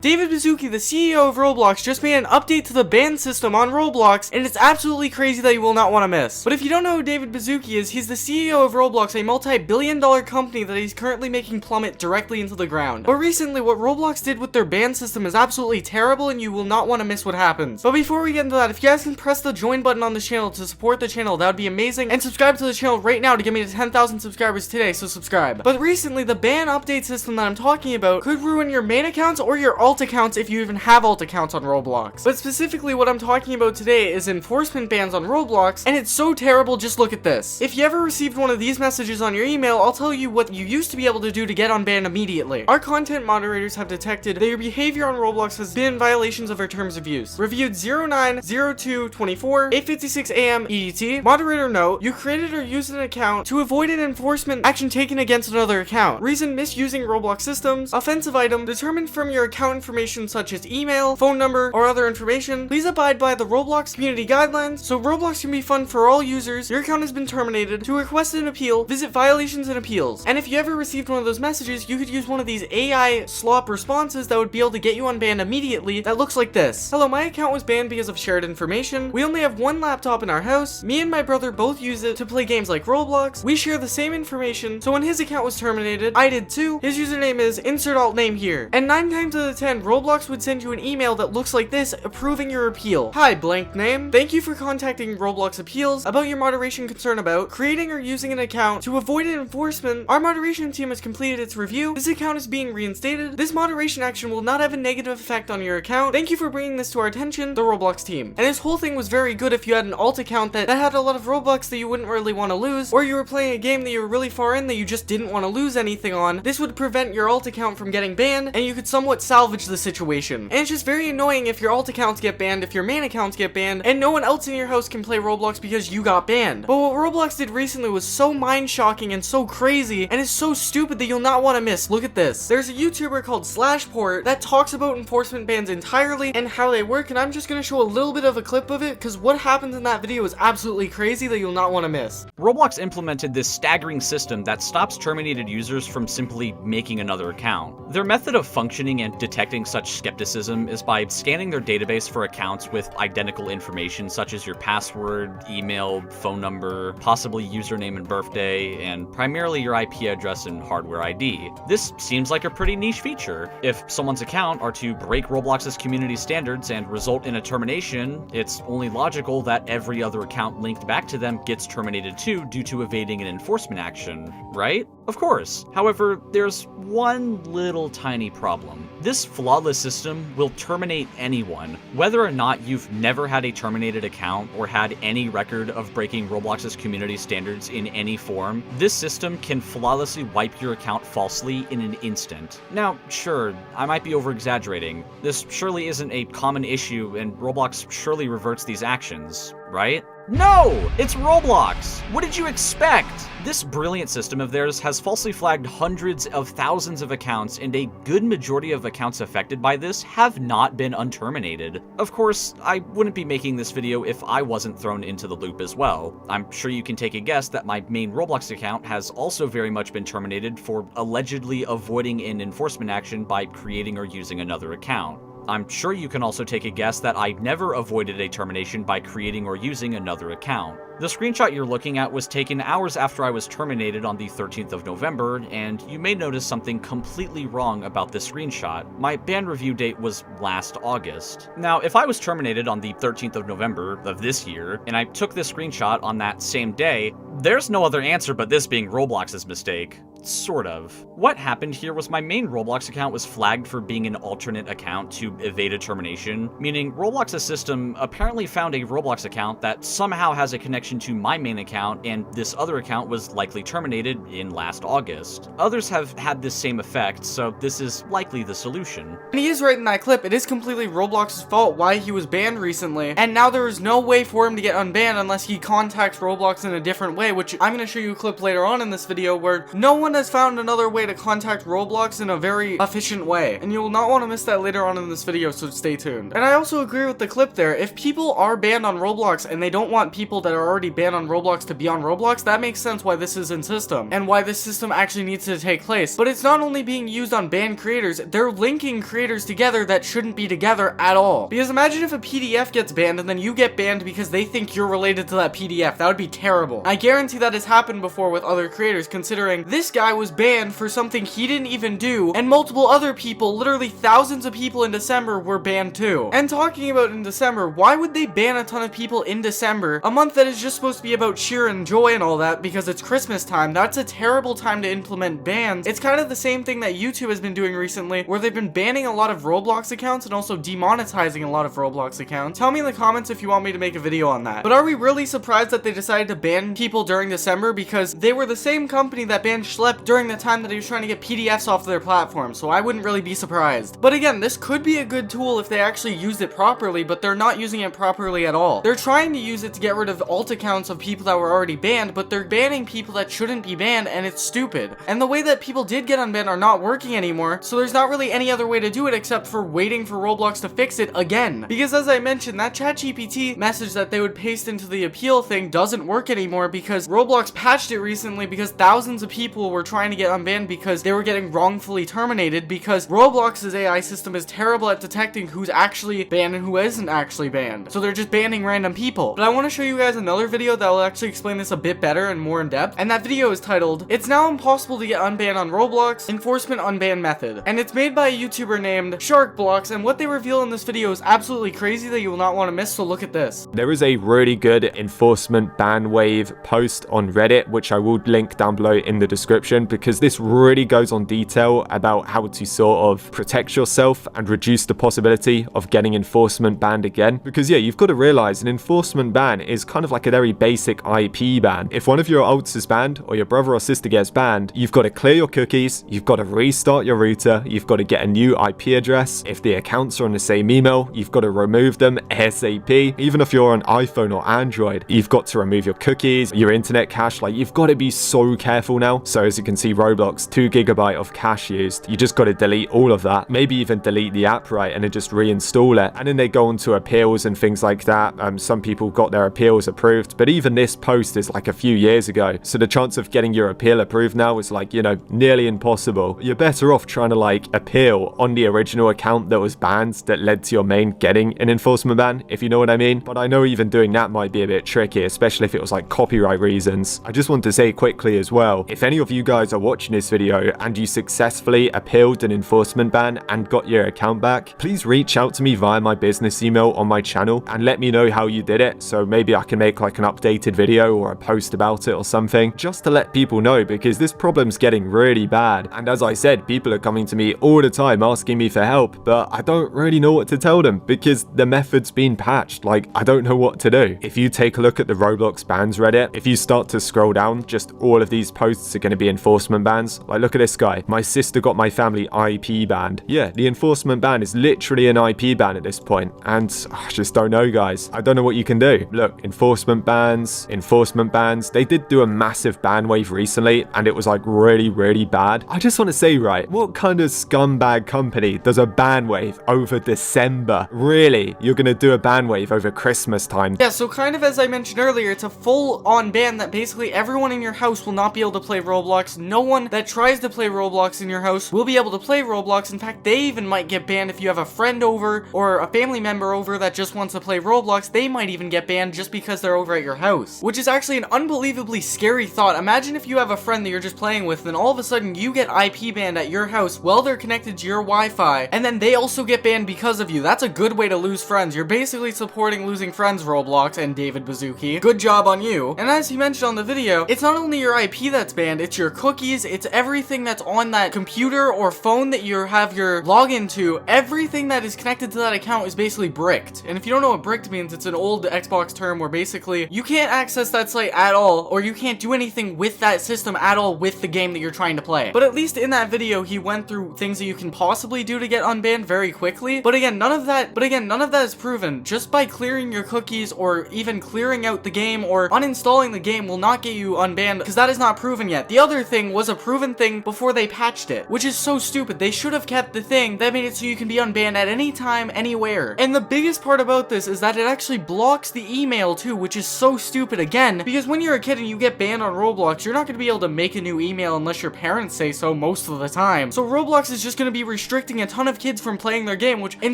David Baszucki, the CEO of Roblox, just made an update to the ban system on Roblox, and it's absolutely crazy that you will not want to miss. But if you don't know who David Baszucki is, he's the CEO of Roblox, a multi-billion-dollar company that he's currently making plummet directly into the ground. But recently, what Roblox did with their ban system is absolutely terrible, and you will not want to miss what happens. But before we get into that, if you guys can press the join button on this channel to support the channel, that would be amazing, and subscribe to the channel right now to get me to 10,000 subscribers today, so subscribe. But recently, the ban update system that I'm talking about could ruin your main accounts or your alt accounts if you even have alt accounts on Roblox. But specifically what I'm talking about today is enforcement bans on Roblox, and it's so terrible, just look at this. If you ever received one of these messages on your email, I'll tell you what you used to be able to do to get unbanned immediately. Our content moderators have detected that your behavior on Roblox has been violations of our terms of use. Reviewed 09/02/24, 8:56 AM EDT. Moderator note, you created or used an account to avoid an enforcement action taken against another account. Reason, misusing Roblox systems. Offensive item, determined from your account information such as email, phone number, or other information. Please abide by the Roblox community guidelines so Roblox can be fun for all users. Your account has been terminated. To request an appeal, visit violations and appeals. And if you ever received one of those messages, you could use one of these AI slop responses that would be able to get you unbanned immediately that looks like this. Hello, my account was banned because of shared information. We only have one laptop in our house. Me and my brother both use it to play games like Roblox. We share the same information, so when his account was terminated, I did too. His username is insert alt name here. And 9 times out of 10, Roblox would send you an email that looks like this, approving your appeal. Hi, blank name. Thank you for contacting Roblox Appeals about your moderation concern about creating or using an account to avoid an enforcement. Our moderation team has completed its review. This account is being reinstated. This moderation action will not have a negative effect on your account. Thank you for bringing this to our attention, the Roblox team. And this whole thing was very good if you had an alt account that had a lot of Robux that you wouldn't really want to lose, or you were playing a game that you were really far in that you just didn't want to lose anything on. This would prevent your alt account from getting banned, and you could somewhat salvage the situation. And it's just very annoying if your alt accounts get banned, if your main accounts get banned, and no one else in your house can play Roblox because you got banned. But what Roblox did recently was so mind-shocking and so crazy, and it's so stupid that you'll not want to miss. Look at this. There's a YouTuber called Slashport that talks about enforcement bans entirely and how they work, and I'm just going to show a little bit of a clip of it, because what happens in that video is absolutely crazy that you'll not want to miss. Roblox implemented this staggering system that stops terminated users from simply making another account. Their method of functioning and detecting such skepticism is by scanning their database for accounts with identical information such as your password, email, phone number, possibly username and birthday, and primarily your IP address and hardware ID. This seems like a pretty niche feature. If someone's account are to break Roblox's community standards and result in a termination, it's only logical that every other account linked back to them gets terminated too due to evading an enforcement action, right? Of course. However, there's one little tiny problem. This flawless system will terminate anyone. Whether or not you've never had a terminated account or had any record of breaking Roblox's community standards in any form, this system can flawlessly wipe your account falsely in an instant. Now, sure, I might be over-exaggerating. This surely isn't a common issue, and Roblox surely reverts these actions, right? No! It's Roblox! What did you expect? This brilliant system of theirs has falsely flagged hundreds of thousands of accounts, and a good majority of accounts affected by this have not been unterminated. Of course, I wouldn't be making this video if I wasn't thrown into the loop as well. I'm sure you can take a guess that my main Roblox account has also very much been terminated for allegedly avoiding an enforcement action by creating or using another account. I'm sure you can also take a guess that I never avoided a termination by creating or using another account. The screenshot you're looking at was taken hours after I was terminated on the 13th of November, and you may notice something completely wrong about this screenshot. My ban review date was last August. Now, if I was terminated on the 13th of November of this year, and I took this screenshot on that same day, there's no other answer but this being Roblox's mistake. Sort of. What happened here was my main Roblox account was flagged for being an alternate account to evade a termination, meaning Roblox's system apparently found a Roblox account that somehow has a connection to my main account, and this other account was likely terminated in last August. Others have had this same effect, so this is likely the solution. And he is right in that clip. It is completely Roblox's fault why he was banned recently, and now there is no way for him to get unbanned unless he contacts Roblox in a different way, which I'm going to show you a clip later on in this video where no one has found another way to contact Roblox in a very efficient way, and you will not want to miss that later on in this video, so stay tuned. And I also agree with the clip there. If people are banned on Roblox and they don't want people that are already already banned on Roblox to be on Roblox, that makes sense why this is in system and why this system actually needs to take place. But it's not only being used on banned creators, they're linking creators together that shouldn't be together at all. Because imagine if a PDF gets banned and then you get banned because they think you're related to that PDF. That would be terrible. I guarantee that has happened before with other creators, considering this guy was banned for something he didn't even do, and multiple other people, literally thousands of people in December, were banned too. And talking about in December, why would they ban a ton of people in December, a month that is just supposed to be about cheer and joy and all that because it's Christmas time? That's a terrible time to implement bans. It's kind of the same thing that YouTube has been doing recently, where they've been banning a lot of Roblox accounts and also demonetizing a lot of Roblox accounts. Tell me in the comments if you want me to make a video on that. But are we really surprised that they decided to ban people during December? Because they were the same company that banned Schlepp during the time that he was trying to get PDFs off their platform, so I wouldn't really be surprised. But again, this could be a good tool if they actually used it properly, but they're not using it properly at all. They're trying to use it to get rid of alt accounts of people that were already banned, but they're banning people that shouldn't be banned, and it's stupid. And the way that people did get unbanned are not working anymore, so there's not really any other way to do it except for waiting for Roblox to fix it again. Because as I mentioned, that ChatGPT message that they would paste into the appeal thing doesn't work anymore because Roblox patched it recently because thousands of people were trying to get unbanned because they were getting wrongfully terminated because Roblox's AI system is terrible at detecting who's actually banned and who isn't actually banned. So they're just banning random people. But I want to show you guys another video that will actually explain this a bit better and more in depth. And that video is titled, "It's Now Impossible to Get Unbanned on Roblox, Enforcement Unban Method." And it's made by a YouTuber named Sharkblocks, and what they reveal in this video is absolutely crazy that you will not want to miss, so look at this. There is a really good enforcement ban wave post on Reddit, which I will link down below in the description, because this really goes on detail about how to sort of protect yourself and reduce the possibility of getting enforcement banned again. Because yeah, you've got to realize an enforcement ban is kind of like a very basic IP ban. If one of your alts is banned or your brother or sister gets banned, you've got to clear your cookies, you've got to restart your router, you've got to get a new IP address. If the accounts are on the same email, you've got to remove them ASAP. Even if you're on iPhone or Android, you've got to remove your cookies, your internet cache. Like, you've got to be so careful now. So as you can see, Roblox, 2 GB of cache used. You just got to delete all of that. Maybe even delete the app, right, and then just reinstall it. And then they go on to appeals and things like that. Some people got their appeals approved, but even this post is like a few years ago. So the chance of getting your appeal approved now is like, you know, nearly impossible. You're better off trying to like appeal on the original account that was banned that led to your main getting an enforcement ban, if you know what I mean. But I know even doing that might be a bit tricky, especially if it was like copyright reasons. I just want to say quickly as well, if any of you guys are watching this video and you successfully appealed an enforcement ban and got your account back, please reach out to me via my business email on my channel and let me know how you did it, so maybe I can make like an updated video or a post about it or something, just to let people know, because this problem's getting really bad. And as I said, people are coming to me all the time asking me for help, but I don't really know what to tell them because the method's been patched. Like, I don't know what to do. If you take a look at the Roblox bans Reddit, if you start to scroll down, just all of these posts are going to be enforcement bans. Like, look at this guy. My sister got my family IP banned. Yeah, the enforcement ban is literally an IP ban at this point, and I just don't know, guys. I don't know what you can do. Look, enforcement bans. They did do a massive ban wave recently, and it was like really, really bad. I just want to say, right, what kind of scumbag company does a ban wave over December? Really? You're going to do a ban wave over Christmas time? Yeah, so kind of as I mentioned earlier, it's a full-on ban that basically everyone in your house will not be able to play Roblox. No one that tries to play Roblox in your house will be able to play Roblox. In fact, they even might get banned if you have a friend over or a family member over that just wants to play Roblox. They might even get banned just because they're over at your house, which is actually an unbelievably scary thought. Imagine if you have a friend that you're just playing with, and all of a sudden you get IP banned at your house while they're connected to your Wi-Fi, and then they also get banned because of you. That's a good way to lose friends. You're basically supporting losing friends, Roblox and David Baszucki. Good job on you. And as he mentioned on the video, it's not only your IP that's banned, it's your cookies, it's everything that's on that computer or phone that you have your login to. Everything that is connected to that account is basically bricked. And if you don't know what bricked means, it's an old Xbox term where basically you can't access that site at all, or you can't do anything with that system at all with the game that you're trying to play. But at least in that video, he went through things that you can possibly do to get unbanned very quickly. But again, none of that is proven. Just by clearing your cookies or even clearing out the game or uninstalling the game will not get you unbanned, because that is not proven yet. The other thing was a proven thing before they patched it, which is so stupid. They should have kept the thing that made it so you can be unbanned at any time, anywhere. And the biggest part about this is that it actually blocks the email too, which is so stupid again, because when you're a kid and you get banned on Roblox, you're not going to be able to make a new email unless your parents say so most of the time. So Roblox is just going to be restricting a ton of kids from playing their game, which in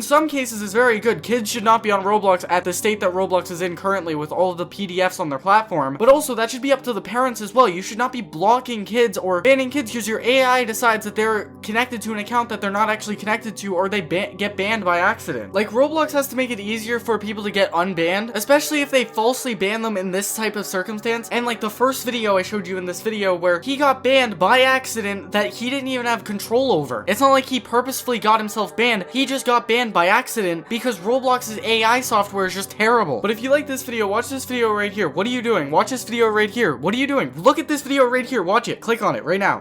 some cases is very good. Kids should not be on Roblox at the state that Roblox is in currently with all of the PDFs on their platform, but also that should be up to the parents as well. You should not be blocking kids or banning kids because your AI decides that they're connected to an account that they're not actually connected to, or they get banned by accident. Like, Roblox has to make it easier for people to get unbanned, especially if they falsely ban them in this type of circumstance. And like the first video I showed you in this video where he got banned by accident that he didn't even have control over. It's not like he purposefully got himself banned, he just got banned by accident because Roblox's AI software is just terrible. But if you like this video, watch this video right here. What are you doing? Watch this video right here. What are you doing? Look at this video right here. Watch it. Click on it right now.